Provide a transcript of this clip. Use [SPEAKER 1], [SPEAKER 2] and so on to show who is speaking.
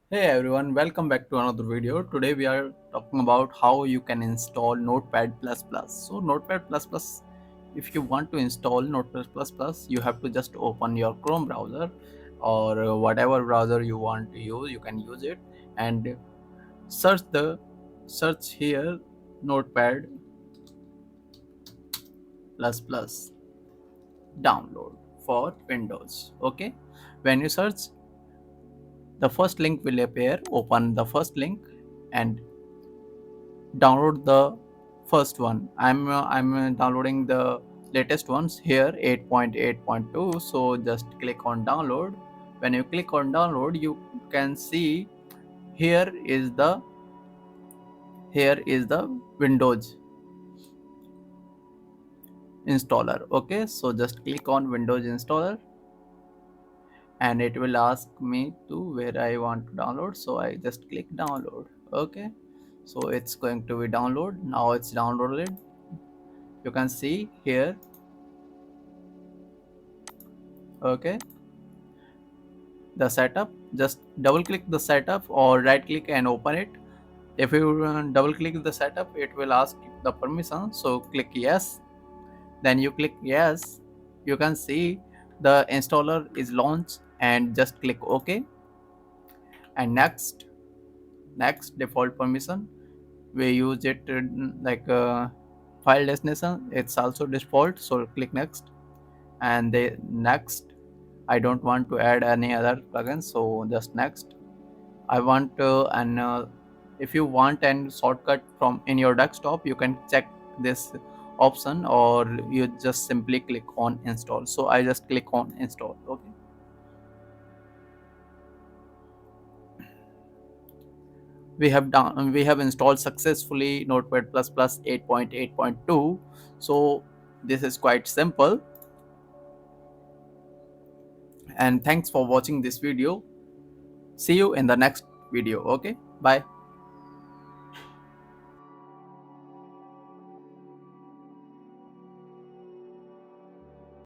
[SPEAKER 1] Hey everyone, welcome back to another video. Today we are talking about how you can install Notepad++. So Notepad++, if you want to install Notepad++, you have to just open your Chrome browser or whatever browser you want to use, you can use it and search here Notepad++ download for Windows. Okay, when you search, the first link will appear. Open the first link and download the first one. I'm downloading the latest ones here, 8.8.2. So just click on download. When you click on download, you can see here is the Windows installer. Okay, so just click on Windows installer and it will ask me to where I want to download, so I just click download. Okay, so it's going to be download. Now it's downloaded. You can see here. Okay, the setup, just double click the setup or right click and open it. If you double click the setup, it will ask the permission, so click yes. Then you click yes. You can see the installer is launched and just click OK. And next default permission, we use it like file destination, it's also default, so click next. And the next, I don't want to add any other plugin, so just next. I want and if you want a shortcut from in your desktop, you can check this option or you just simply click on install. So I just click on install. Okay, we have installed successfully Notepad++ 8.8.2. So this is quite simple, and thanks for watching this video. See you in the next video. Okay, bye.